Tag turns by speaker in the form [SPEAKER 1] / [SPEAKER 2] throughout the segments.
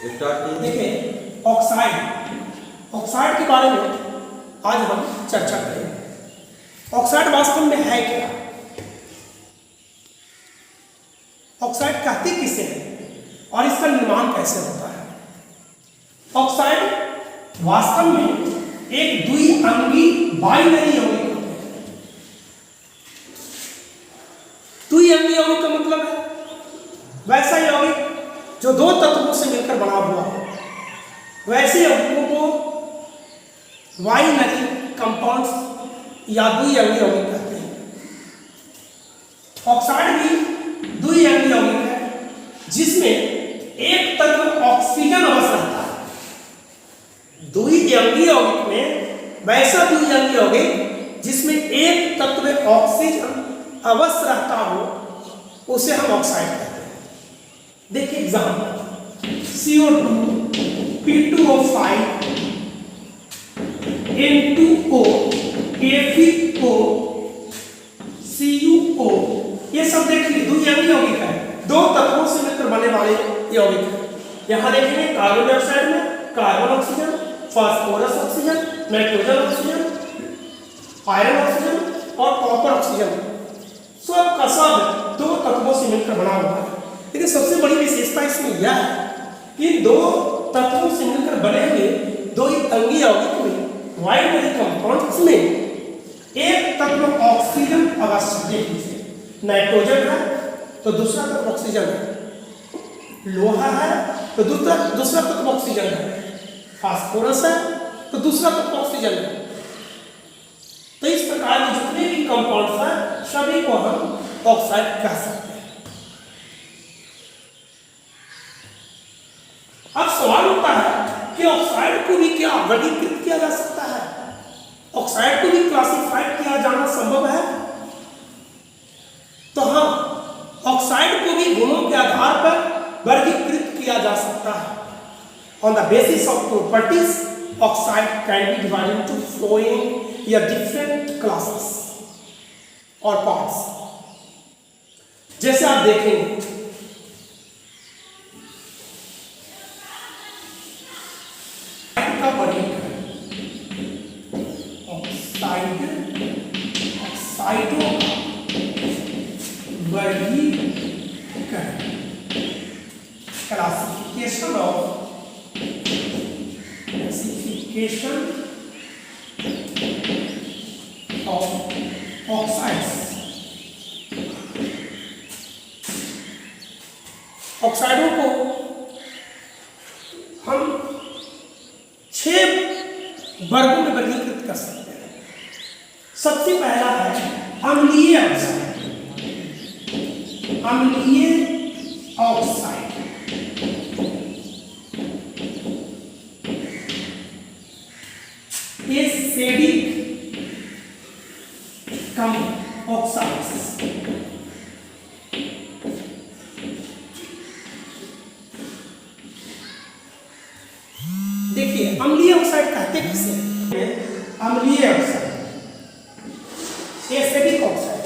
[SPEAKER 1] देखिए ऑक्साइड के बारे में आज हम चर्चा करेंगे। ऑक्साइड वास्तव में है क्या? ऑक्साइड कहते किसे हैं और इसका निर्माण कैसे होता है? ऑक्साइड वास्तव में एक द्विअंगी बाइनरी यौगिक होते हैं। द्विअंगी यौगिक का मतलब है वैसा यौगिक जो दो तत्वों से मिलकर बना हुआ है। वैसे यौगिकों को बाइनरी कंपाउंड्स या द्विअंगी यौगिक कहते हैं। ऑक्साइड भी द्विअंगी यौगिक है जिसमें एक तत्व ऑक्सीजन अवश्य रहता है। द्विअंगी यौगिक में वैसा द्विअंगी यौगिक जिसमें एक तत्व ऑक्सीजन अवश्य रहता हो उसे हम ऑक्साइड कहते हैं। देखिए example, CO2, P2O5, N2O, Fe2O, CuO, ये सब देखिए द्विअंगी यौगिक है, दो तत्वों से मिलकर बने वाले यौगिक है। यहाँ देखेंगे कार्बन डाइऑक्साइड में carbon oxygen, phosphorus oxygen, nitrogen oxygen, iron oxygen और कॉपर ऑक्सीजन, सब का सब दो तत्वों से मिलकर बना हुआ है। लेकिन सबसे बड़ी विशेषता इसमें यह है कि दो तत्वों से मिलकर बने हुए द्विअंगी यौगिक में बाइनरी कंपाउंड्स में एक तत्व ऑक्सीजन अवश्य है। नाइट्रोजन है तो दूसरा तत्व ऑक्सीजन है, लोहा है तो दूसरा तत्व ऑक्सीजन है, फास्फोरस है तो दूसरा तत्व ऑक्सीजन है। तो इस प्रकार के जितने भी कंपाउंड्स हैं सभी को हम ऑक्साइड कह सकते हैं। अब सवाल उठता है कि ऑक्साइड को भी क्या वर्गीकृत किया जा सकता है? ऑक्साइड को भी क्लासिफाइड किया जाना संभव है? तो हाँ, ऑक्साइड को भी गुणों के आधार पर वर्गीकृत किया जा सकता है। On the basis of properties oxide can be divided into following या डिफरेंट क्लासेस और पार्ट्स। जैसे आप देखेंगे classification of oxides। ऑक्साइडों को हम 6 वर्गों में वर्गीकृत कर सकते हैं। सबसे पहला है अम्लीय ऑक्साइड। अम्लीय ऑक्साइड एसिडिक ऑक्साइड्स। देखिए अम्लीय ऑक्साइड कहते किसे हैं? अम्लीय ऑक्साइड, एसिडिक ऑक्साइड।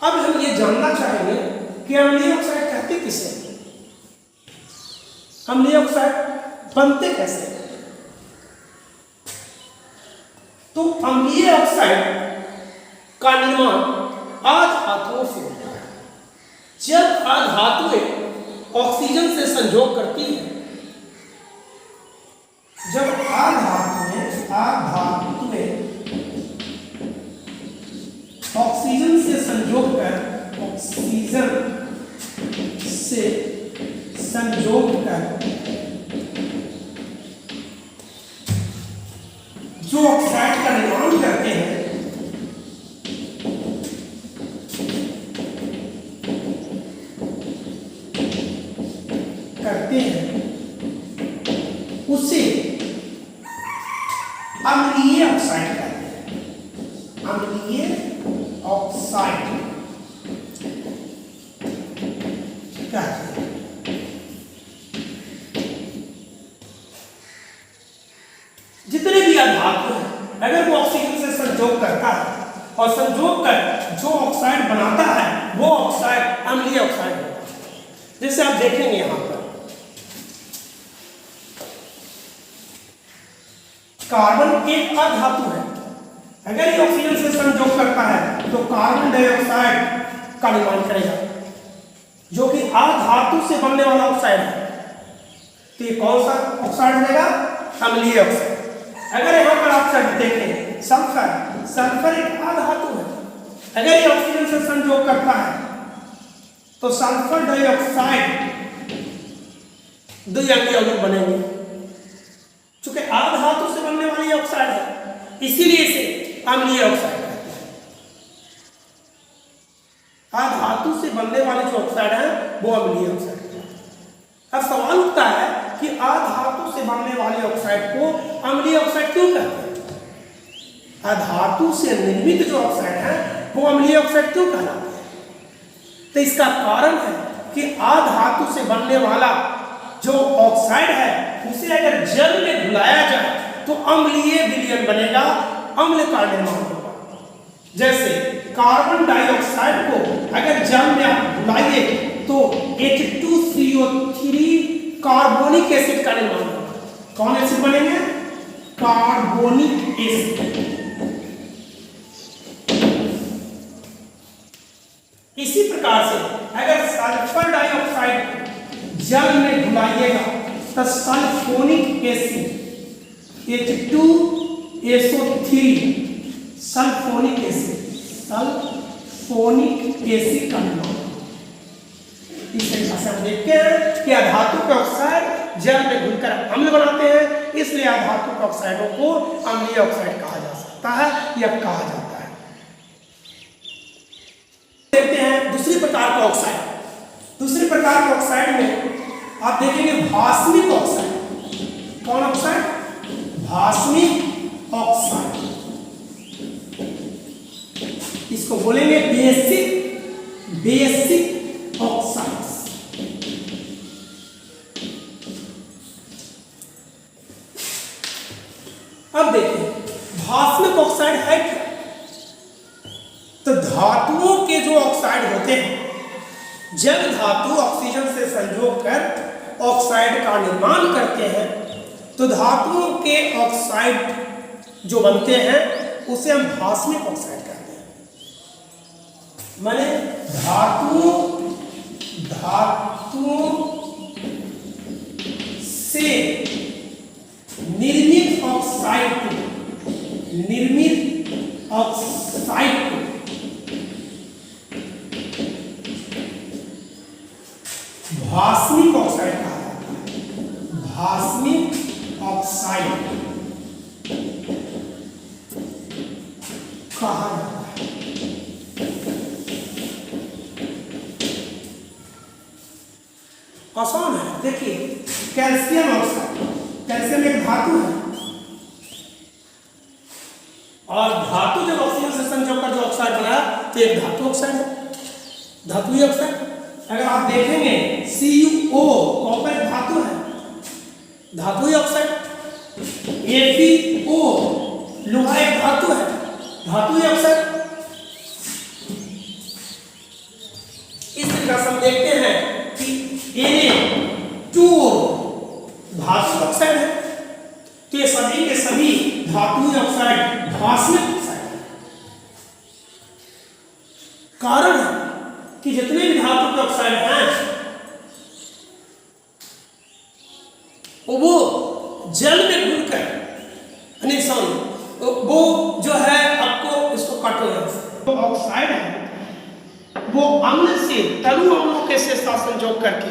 [SPEAKER 1] अब हम ये जानना चाहेंगे कि अम्लीय ऑक्साइड कहते किसे हैं? अम्लीय ऑक्साइड बनते कैसे हैं? तो अम्लीय ऑक्साइड का निर्माण अधातुओं से होता है। जब अधातुएं ऑक्सीजन से संयोग करती है, जब अधातुएं ऑक्सीजन से संयोग कर जो ऑक्साइड का निर्माण करते हैं, उसे अम्लीय ऑक्साइड कहते हैं। अम्लीय ऑक्साइड कहते हैं। जितने भी धातु हैं अगर वो ऑक्सीजन से संयोग करता है और संयोग कर जो ऑक्साइड बनाता है वो ऑक्साइड अम्लीय ऑक्साइड होता है। जैसे आप देखेंगे यहाँ पर कार्बन एक अधातु है, अगर ये ऑक्सीजन से संयोग करता है तो कार्बन डाइऑक्साइड का निर्माण करेगा, जो कि अधातु से बनने वाला ऑक्साइड है। तो ये कौन सा ऑक्साइड बनेगा? अम्लीय ऑक्साइड। अगर यहाँ पर आप देखें सल्फर, सल्फर एक अधातु है, अगर ये ऑक्सीजन से संयोग करता है तो सल्फर डाइऑक्साइड द्विअंगी यौगिक बनेंगे। चूंकि अधातु से बनने वाली ऑक्साइड है, इसीलिए इसे अम्लीय ऑक्साइड कहते हैं। अधातु से बनने वाले जो ऑक्साइड है वो अम्लीय ऑक्साइड है। अब सवाल उठता है कि अधातु से बनने वाले ऑक्साइड को अम्लीय ऑक्साइड क्यों कहते हैं? अधातु से निर्मित जो ऑक्साइड है वो अम्लीय ऑक्साइड क्यों कहलाते हैं? तो इसका कारण है कि अधातु से बनने वाला जो ऑक्साइड है उसे अगर जल में घुलाया जाए तो अम्लीय विलयन बनेगा, अम्ल का निर्माण होगा। जैसे कार्बन डाइऑक्साइड को अगर जल में आप घुलाइए तो H2CO3 कार्बोनिक एसिड का निर्माण होगा। कौन एसिड बनेंगे? Carbonic acid. इसी प्रकार से अगर सल्फर डाइऑक्साइड जल में घुलाइएगा तो sulphonic acid H2SO3 sulphonic acid का निर्माण। इस तरीके से हम देखते हैं कि अधातु के ऑक्साइड जल में घुलकर अम्ल बनाते हैं, इसलिए अधातु के ऑक्साइडों को अम्लीय ऑक्साइड कहा जा सकता है या कहा जाता है। देखते हैं दूसरी प्रकार का ऑक्साइड। दूसरी प्रकार के ऑक्साइड में आप देखेंगे भास्मिक ऑक्साइड। कौन ऑक्साइड? भास्मिक ऑक्साइड। इसको बोलेंगे बेसिक ऑक्साइड्स। अब देखिए भास्मिक ऑक्साइड है क्या? तो धातुओं के जो ऑक्साइड होते हैं, जब धातु ऑक्सीजन से संयोग कर ऑक्साइड का निर्माण करते हैं तो धातुओं के ऑक्साइड जो बनते हैं उसे हम भास्मिक ऑक्साइड कहते हैं। माने धातुओं से निर्मित ऑक्साइड को भास्मिक ऑक्साइड कहा जाता है। भास्मिक ऑक्साइड कहा जाता है। आसान है, देखिए कैल्शियम ऑक्साइड, कैल्शियम एक धातु है और धातु जब ऑक्सीजन से संयोग कर जो ऑक्साइड बना तो एक धातु ऑक्साइड है, धातुई ऑक्साइड। अगर आप देखेंगे CuO कॉपर एक धातु है, धातुई ऑक्साइड। FeO लोहा एक धातु है, धातुई ऑक्साइड। इस तरह से हम देखते हैं कि Na2 धातु ऑक्साइड है, तो ये सभी के सभी धातुई ऑक्साइड भास्मिक ऑक्साइड है। कारण है कि जितने भी धातु के ऑक्साइड हैं वो जल में घुलकर, नहीं सॉरी, वो जो है आपको इसको काटो, तो ऑक्साइड है वो अम्ल से तनु अम्लों के साथ संयोग करके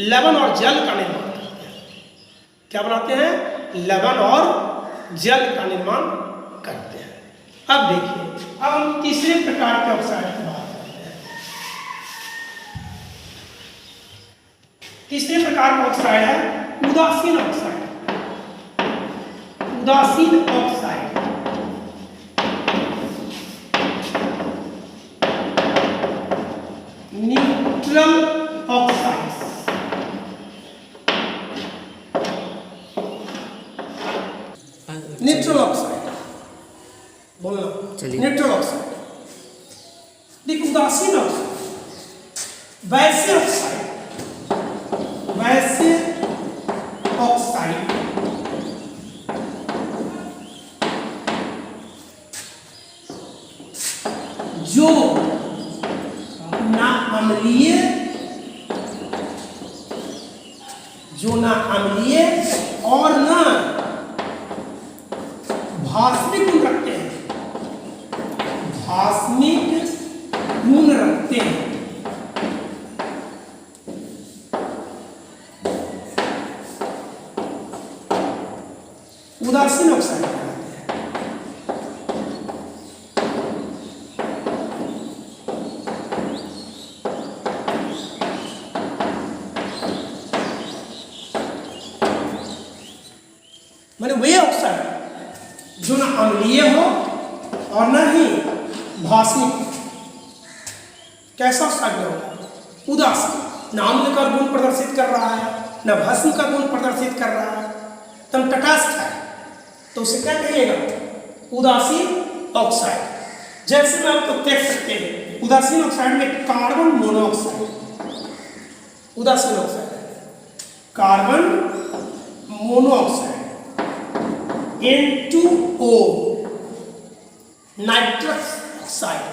[SPEAKER 1] लवण और जल का निर्माण करते हैं। क्या बनाते हैं? लवण और जल का निर्माण करते हैं। अब देखिए, अब हम तीसरे प्रकार के ऑक्साइड की बात करते हैं। तीसरे प्रकार का ऑक्साइड है उदासीन ऑक्साइड। उदासीन oxide neutral oxide. Neutral oxide बोलना, न्यूट्रल ऑक्साइड। देखिए उदासीन ऑक्साइड, वैसे ऑक्साइड, वैसे ऑक्साइड जो ना अम्लीय और ना भास्मिक गुण रखते हैं, भास्मिक गुण रखते हैं। उदासीन ऑक्साइड कहलाते हैं। माने वे ऑक्साइड जो ना अम्लीय हो और ना ही भास्मिक। कैसा ऑक्साइड होगा? उदासीन, ना अम्ल का गुण प्रदर्शित कर रहा है, ना भस्म का गुण प्रदर्शित कर रहा है, तम तटस्थ है, तो उसे क्या कहिएगा? उदासीन ऑक्साइड। जैसे में आपको देख सकते हैं उदासीन ऑक्साइड में कार्बन मोनोऑक्साइड, उदासीन oxide carbon monoxide, N2O nitrous oxide,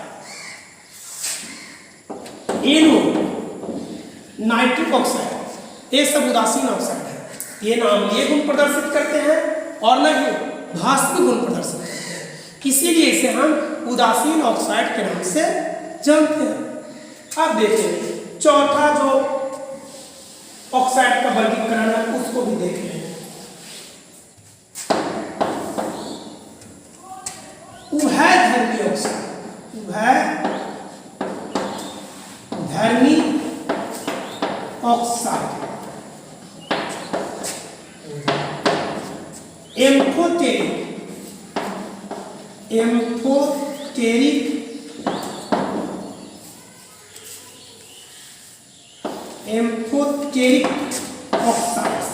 [SPEAKER 1] NO nitric oxide, ये सब उदासीन ऑक्साइड है। ये ना अम्लीय गुण प्रदर्शित करते हैं और न ही भास्मिक गुण प्रदर्शित करते हैं, इसीलिए इसे हम उदासीन ऑक्साइड के नाम से जानते हैं। अब देखिए चौथा जो ऑक्साइड का वर्गीकरण है उसको भी देखें। उभयधर्मी ऑक्साइड, उभयधर्मी oxide, amphoteric, amphoteric, amphoteric oxides.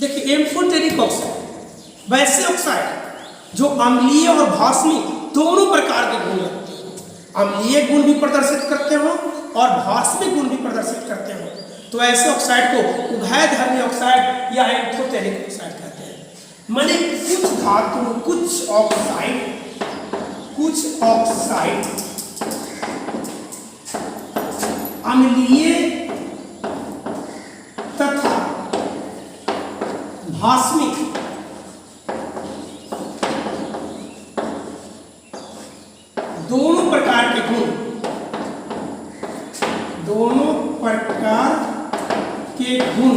[SPEAKER 1] देखिए एम्फोटेरिक ऑक्साइड वैसे ऑक्साइड जो अम्लीय और भास्मिक दोनों प्रकार के गुण रखते हैं, अम्लीय गुण भी प्रदर्शित करते हो और भास्मिक गुण भी प्रदर्शित करते हो, तो ऐसे ऑक्साइड को उभयधर्मी ऑक्साइड या एम्फोटेरिक ऑक्साइड कहते हैं। माने कुछ धातु, कुछ ऑक्साइड अम्लीय तथा भास्मिक दोनों प्रकार के गुण, दोनों प्रकार के गुण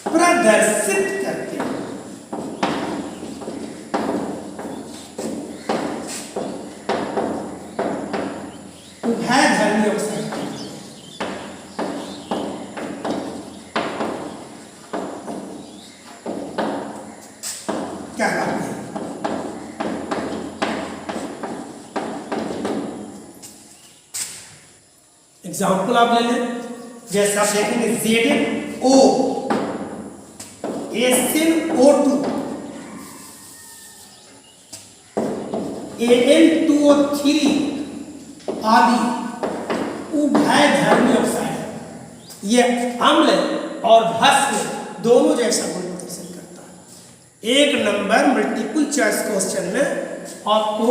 [SPEAKER 1] प्रदर्शित करते हैं। उभयधर्मी ऑक्साइड क्या कहते हैं? एग्जाम्पल आप ले लें, जैसे आप देखेंगे ZnO, SnO2, Al2O3 आदि उभयधर्मी ऑक्साइड है। ये अम्ल और भस्म दोनों जैसा गुण प्रदर्शित करता है। एक नंबर मल्टीपल चॉइस क्वेश्चन में आपको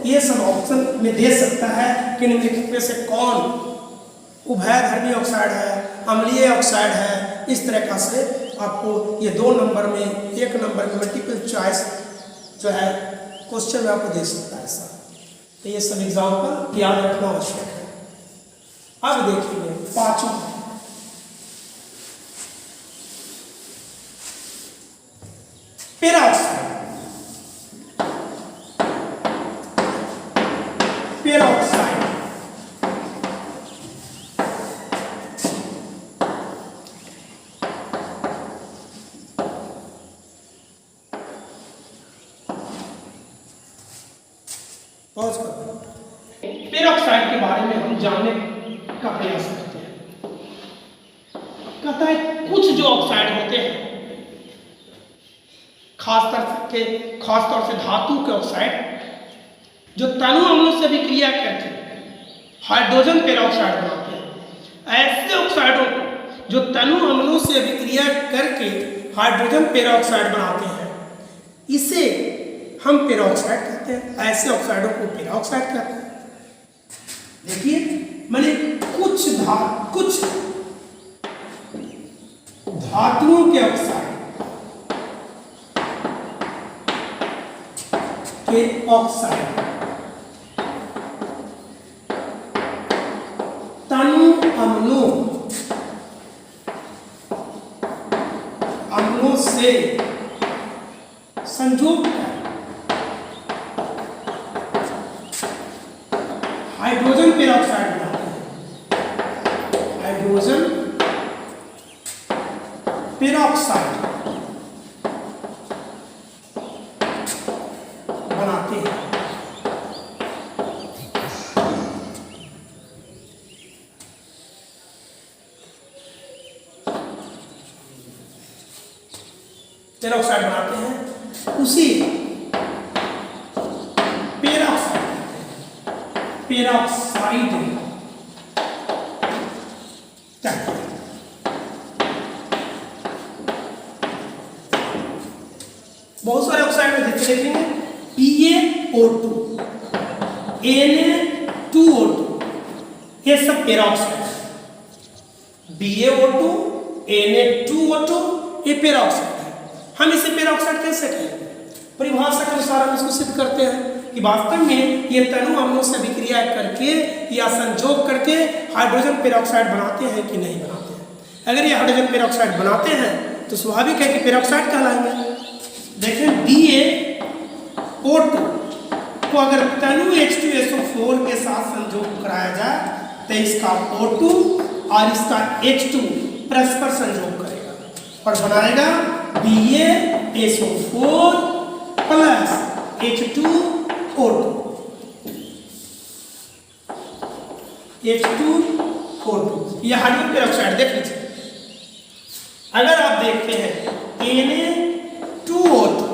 [SPEAKER 1] ये सब ऑप्शन में दे सकता है कि निम्नलिखित में से कौन उभयधर्मी ऑक्साइड है, अम्लीय ऑक्साइड है। इस तरह से आपको ये 2 नंबर में, 1 नंबर में मल्टीपल चॉइस जो है क्वेश्चन में आपको दे सकता है सर। तो ये सब एग्जाम्पल याद रखना आवश्यक है। अब देखिए 5वां पेरोक्साइड, पेरोक्साइड पॉज करो। पेरोक्साइड के बारे में हम जानने का प्रयास करते हैं। कहता है कुछ जो ऑक्साइड होते हैं, खासतौर से धातु के ऑक्साइड जो तनु अम्लों से भी क्रिया करके हाइड्रोजन पेरोक्साइड बनाते हैं। ऐसे ऑक्साइडों को जो तनु अम्लों से अभिक्रिया करके हाइड्रोजन पेरोक्साइड बनाते हैं, इसे हम पेरोक्साइड कहते हैं, ऐसे ऑक्साइडों को पेरोक्साइड कहते हैं। देखिए मैंने कुछ धातुओं के ऑक्साइड तनु अम्लों से संयोग हाइड्रोजन पेरोक्साइड बनाते हैं। हाइड्रोजन पेरोक्साइड बनाते हैं। पेरोक्साइड बनाते हैं, उसी पेरोक्साइड बहुत सारे ऑक्साइड में देखेंगे PaO2, Na2O2, ये सब पेरोक्साइड है। BaO2, Na2O2 ये पेरोक्साइड है। हम इसे पेरोक्साइड कैसे कहेंगे? परिभाषा के अनुसार हम इसको सिद्ध करते हैं कि वास्तव में ये तनु अम्लों से अभिक्रिया करके या संयोग करके हाइड्रोजन पेरोक्साइड बनाते हैं कि नहीं बनाते हैं। अगर ये हाइड्रोजन पेरोक्साइड बनाते हैं तो स्वाभाविक है कि पेरोक्साइड कहलाएंगे। देखें BaO2 को अगर तनु H2SO4 के साथ संयोग कराया जाए तो इसका O2 और इसका H2 परस्पर संयोग करेगा और बनाएगा BaSO4 प्लस H2O2। यह हाइड्रोजन पेरोक्साइड देख लीजिए। अगर आप देखते हैं Na2O2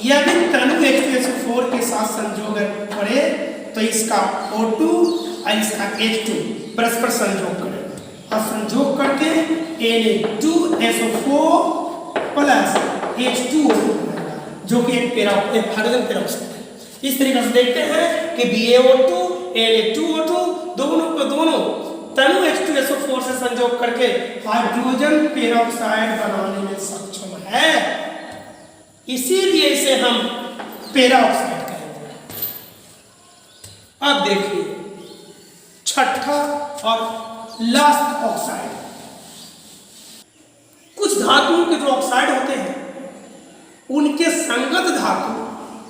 [SPEAKER 1] यह भी तनु H2SO4 के साथ संयोग करे तो इसका O2 और इसका H2 परस्पर संयोग करेगा और संयोग करके Na2SO4 प्लस H2O2 जो कि एक हाइड्रोजन पेरोक्साइड है। इस तरीके से देखते हैं कि BaO2 Na2O2 दोनों तनु H2SO4 से संयोग करके हाइड्रोजन पेरोक्साइड बनाने में सक्षम है, इसीलिए इसे हम पेरोक्साइड कहेंगे। अब देखिए छठा और लास्ट ऑक्साइड। कुछ धातुओं के जो ऑक्साइड होते हैं उनके संगत धातु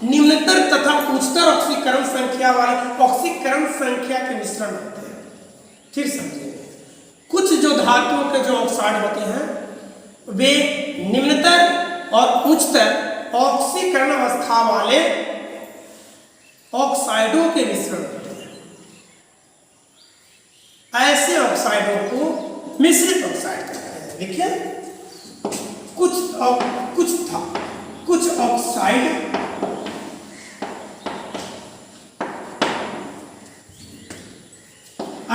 [SPEAKER 1] निम्नतर तथा उच्चतर ऑक्सीकरण संख्या वाले ऑक्सीकरण संख्या के मिश्रण होते हैं। फिर समझिए, कुछ जो धातुओं के जो ऑक्साइड होते हैं वे निम्नतर और उच्चतर ऑक्सीकरण अवस्था वाले ऑक्साइडों के मिश्रण होते हैं। ऐसे ऑक्साइडों को मिश्रित ऑक्साइड कहते हैं। देखिए कुछ ऑक्साइड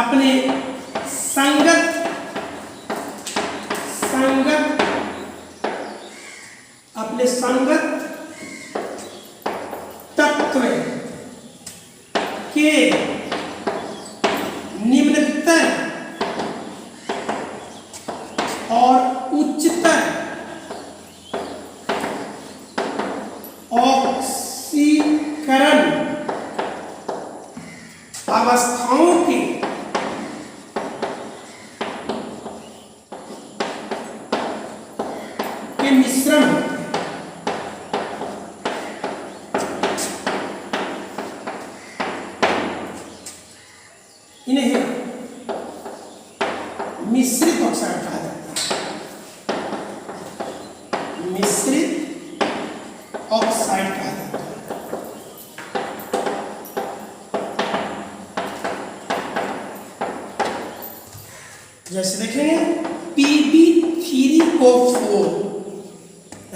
[SPEAKER 1] अपने संगत तत्व के निम्नतर और उच्चतर ऑक्सीकरण अवस्थाओं के मिश्रण होते हैं। इन्हें मिश्रित ऑक्साइड कहा जाता है। मिश्रित ऑक्साइड कहा जाता है। जैसे देखेंगे Pb3O4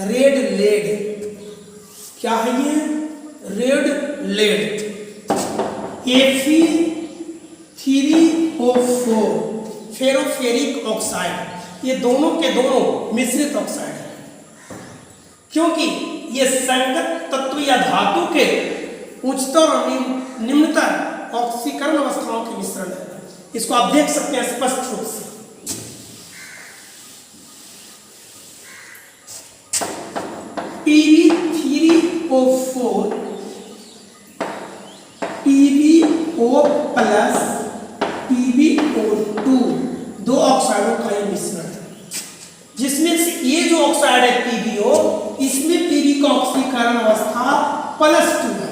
[SPEAKER 1] रेड लेड, क्या है ये? Red lead. Fe3O4 फेरोफेरिक ऑक्साइड, ये दोनों के दोनों मिश्रित ऑक्साइड है, क्योंकि ये संगत तत्व या धातु के उच्चतर और निम्नतर ऑक्सीकरण अवस्थाओं के मिश्रण है। इसको आप देख सकते हैं स्पष्ट रूप से। PbO4 PbO प्लस PbO2 दो ऑक्साइडों का ये मिश्रण है, जिसमें से ये जो ऑक्साइड है PbO, इसमें Pb का ऑक्सीकरण अवस्था +2 है,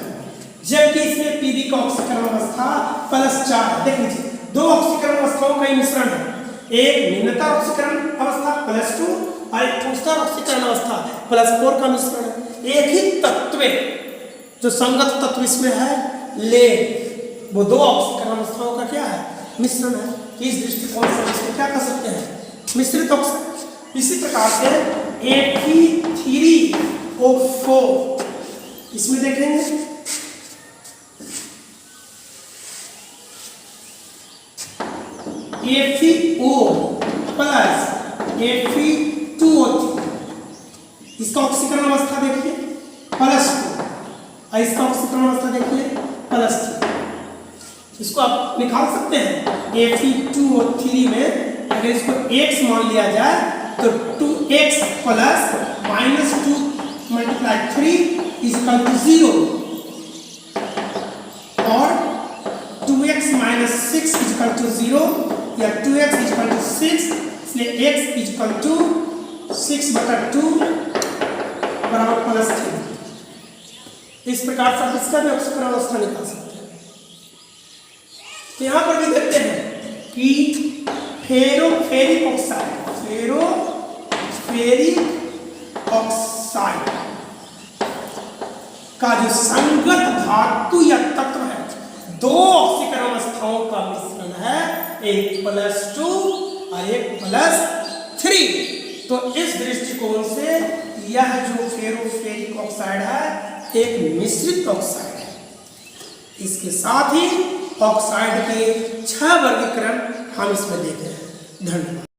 [SPEAKER 1] जबकि इसमें Pb का ऑक्सीकरण अवस्था +4 है। देख लीजिए, दो ऑक्सीकरण अवस्थाओं का ये मिश्रण है, एक निम्नतर ऑक्सीकरण अवस्था +2 और एक उच्चतर ऑक्सीकरण अवस्था +4 का मिश्रण है। एक ही तत्व जो संगत तत्व इसमें है ले, वो दो ऑक्सीकरण अवस्थाओं का क्या है, मिश्रण है। इस दृष्टिकोण से इसको क्या कर सकते हैं, मिश्रित ऑक्साइड। इसी प्रकार से Fe3O4 इसमें देखेंगे FeO प्लस Fe2O3, इसका ऑक्सीकरण अवस्था देखिए +2 और इसका ऑक्सीकरण अवस्था देखिए +3। इसको आप निकाल सकते हैं। Fe2O3 में अगर इसको x मान लिया जाए तो 2x प्लस -2 × 3 = 0 और 2x - 6 = 0 या 2x = 6, इसलिए x = 6/2 बराबर +3। इस प्रकार से आप इसका भी ऑक्सीकरण अवस्था निकाल सकते हैं। तो यहाँ पर भी देखते हैं कि फेरिक ऑक्साइड का जो संगत धातु या तत्व है, दो ऑक्सीकरण अवस्थाओं का मिश्रण है, एक +2 और एक +3। तो इस दृष्टिकोण से यह जो फेरिक ऑक्साइड है एक मिश्रित ऑक्साइड है। इसके साथ ही ऑक्साइड के 6 वर्गीकरण हम इसमें देखे हैं। धन्यवाद।